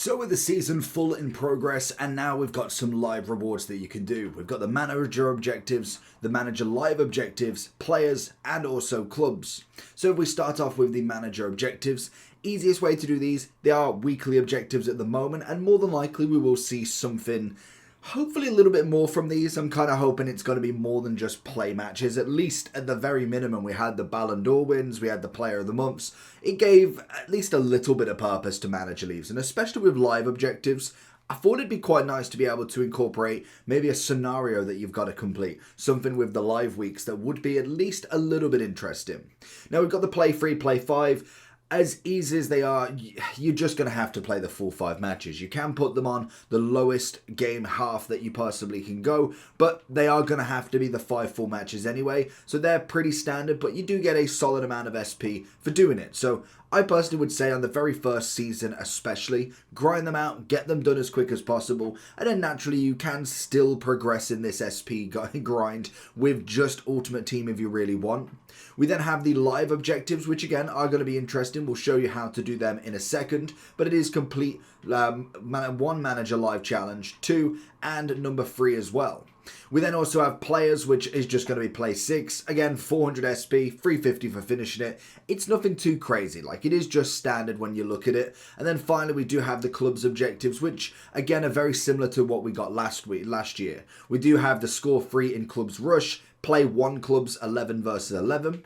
So with the season full in progress, and now we've got some live rewards that you can do. We've got the manager objectives, the manager live objectives, players, and also clubs. So if we start off with the manager objectives, easiest way to do these, they are weekly objectives at the moment, and more than likely we will see something, hopefully a little bit more from these. I'm kind of hoping it's going to be more than just play matches. At least at the very minimum, we had the Ballon d'Or wins, we had the Player of the Months. It gave at least a little bit of purpose to manager leaves, and especially with live objectives, I thought it'd be quite nice to be able to incorporate maybe a scenario that you've got to complete. Something with the live weeks that would be at least a little bit interesting. Now we've got the play 3, play 5. As easy as they are, you're just going to have to play the full 5 matches. You can put them on the lowest game half that you possibly can go, but they are going to have to be the 5 full matches anyway. So they're pretty standard, but you do get a solid amount of SP for doing it. So I personally would say on the very first season especially, grind them out, get them done as quick as possible, and then naturally you can still progress in this SP grind with just Ultimate Team if you really want. We then have the live objectives, which again are going to be interesting. We'll show you how to do them in a second, but it is complete 1 manager live challenge, 2, and number 3 as well. We then also have players, which is just going to be play 6. Again, 400 SP, 350 for finishing it. It's nothing too crazy. Like, it is just standard when you look at it. And then finally, we do have the club's objectives, which again are very similar to what we got last year. We do have the score 3 in clubs rush, play 1 clubs 11 versus 11.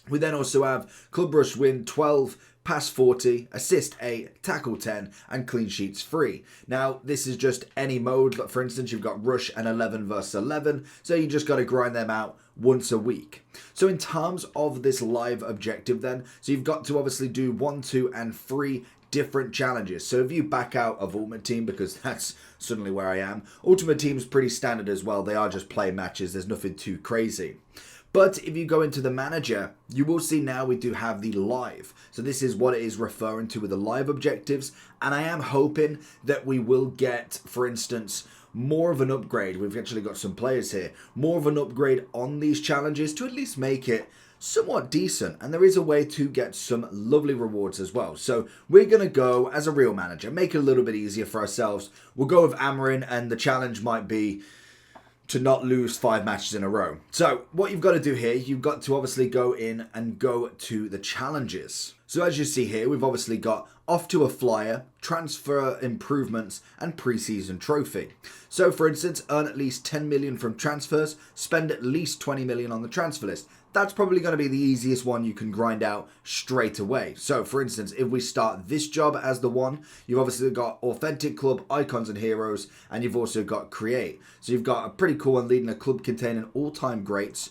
We then also have club rush win 12, pass 40, assist 8, tackle 10, and clean sheets 3. Now, this is just any mode. For instance, you've got rush and 11 versus 11, so you just got to grind them out once a week. So in terms of this live objective then, so you've got to obviously do 1, 2, and 3 different challenges. So if you back out of Ultimate Team, because that's suddenly where I am, Ultimate Team's pretty standard as well. They are just play matches. There's nothing too crazy. But if you go into the manager, you will see now we do have the live. So this is what it is referring to with the live objectives. And I am hoping that we will get, for instance, more of an upgrade. We've actually got some players here. More of an upgrade on these challenges to at least make it somewhat decent. And there is a way to get some lovely rewards as well. So we're going to go as a real manager, make it a little bit easier for ourselves. We'll go with Amarin, and the challenge might be to not lose 5 matches in a row. So what you've got to do here, you've got to obviously go in and go to the challenges. So as you see here, we've obviously got off to a flyer, transfer improvements, and preseason trophy. So for instance, earn at least 10 million from transfers, spend at least 20 million on the transfer list. That's probably going to be the easiest one you can grind out straight away. So for instance, if we start this job as the one, you've obviously got Authentic Club, Icons and Heroes, and you've also got Create. So you've got a pretty cool one leading a club containing all-time greats.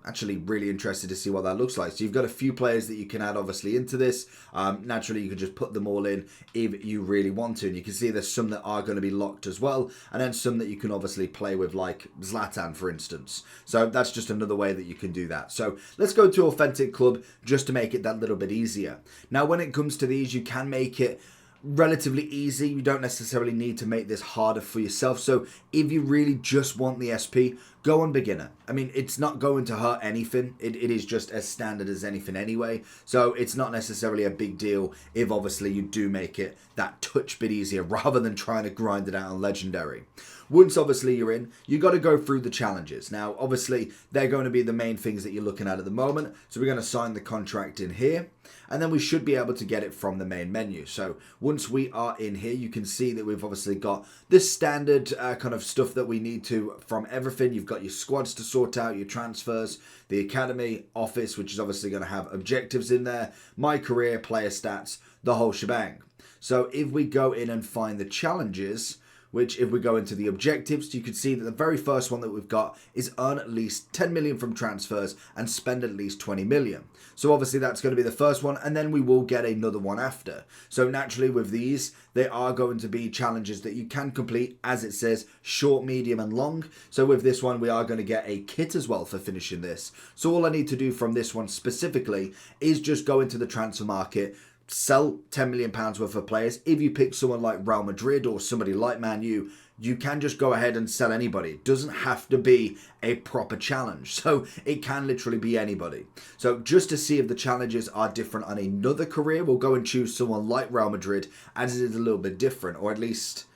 Actually really interested to see what that looks like. So you've got a few players that you can add obviously into this. Naturally you can just put them all in if you really want to, and you can see there's some that are going to be locked as well, and then some that you can obviously play with, like Zlatan for instance. So that's just another way that you can do that. So let's go to Authentic Club just to make it that little bit easier. Now when it comes to these, you can make it relatively easy. You don't necessarily need to make this harder for yourself. So if you really just want the SP, go on beginner. I mean, it's not going to hurt anything. It is just as standard as anything anyway. So it's not necessarily a big deal if obviously you do make it that touch bit easier rather than trying to grind it out on legendary. Once obviously you're in, you got to go through the challenges. Now obviously they're going to be the main things that you're looking at the moment. So we're going to sign the contract in here, and then we should be able to get it from the main menu. So once we are in here, you can see that we've obviously got this standard kind of stuff that we need to from everything. You've got your squads to sort out, your transfers, the academy, office, which is obviously going to have objectives in there, my career, player stats, the whole shebang. So if we go in and find the challenges, which if we go into the objectives, you can see that the very first one that we've got is earn at least 10 million from transfers and spend at least 20 million. So obviously that's going to be the first one, and then we will get another one after. So naturally with these, they are going to be challenges that you can complete, as it says, short, medium and long. So with this one, we are going to get a kit as well for finishing this. So all I need to do from this one specifically is just go into the transfer market, sell £10 million worth of players. If you pick someone like Real Madrid or somebody like Man U, you can just go ahead and sell anybody. It doesn't have to be a proper challenge. So it can literally be anybody. So just to see if the challenges are different on another career, we'll go and choose someone like Real Madrid, as it is a little bit different, or at least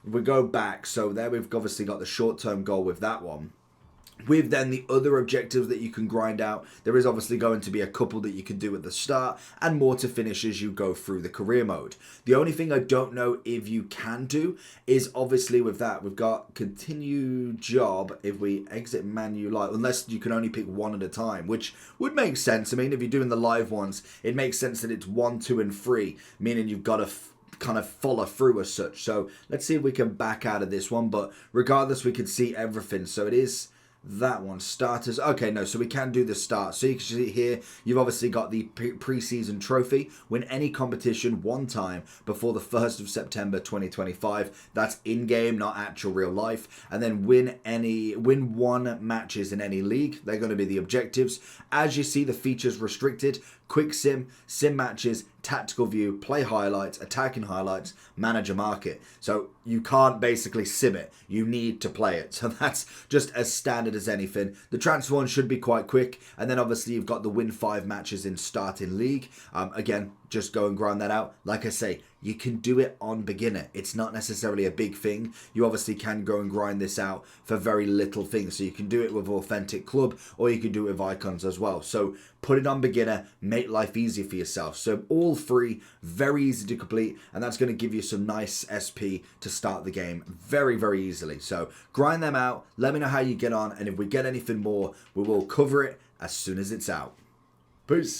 we go back. So there we've obviously got the short-term goal with that one. With then the other objectives that you can grind out, there is obviously going to be a couple that you can do at the start and more to finish as you go through the career mode. The only thing I don't know if you can do is obviously with that, we've got continue job if we exit menu live, unless you can only pick one at a time, which would make sense. I mean, if you're doing the live ones, it makes sense that it's 1, 2, and 3, meaning you've got to kind of follow through as such. So let's see if we can back out of this one, but regardless, we can see everything. So it is that one, starters. Okay, no, so we can do the start. So you can see here, you've obviously got the pre-season trophy. Win any competition one time before the 1st of September 2025. That's in-game, not actual real life. And then win 1 matches in any league. They're going to be the objectives. As you see, the features restricted. Quick sim, sim matches, tactical view, play highlights, attacking highlights, manager market. So you can't basically sim it. You need to play it. So that's just as standard as anything. The transfer one should be quite quick. And then obviously you've got the win 5 matches in starting league. Again, just go and grind that out. Like I say, you can do it on beginner. It's not necessarily a big thing. You obviously can go and grind this out for very little things. So you can do it with Authentic Club, or you can do it with icons as well. So put it on beginner, make life easy for yourself. So all 3, very easy to complete, and that's going to give you some nice SP to start the game very, very easily. So grind them out, let me know how you get on, and if we get anything more, we will cover it as soon as it's out. Peace.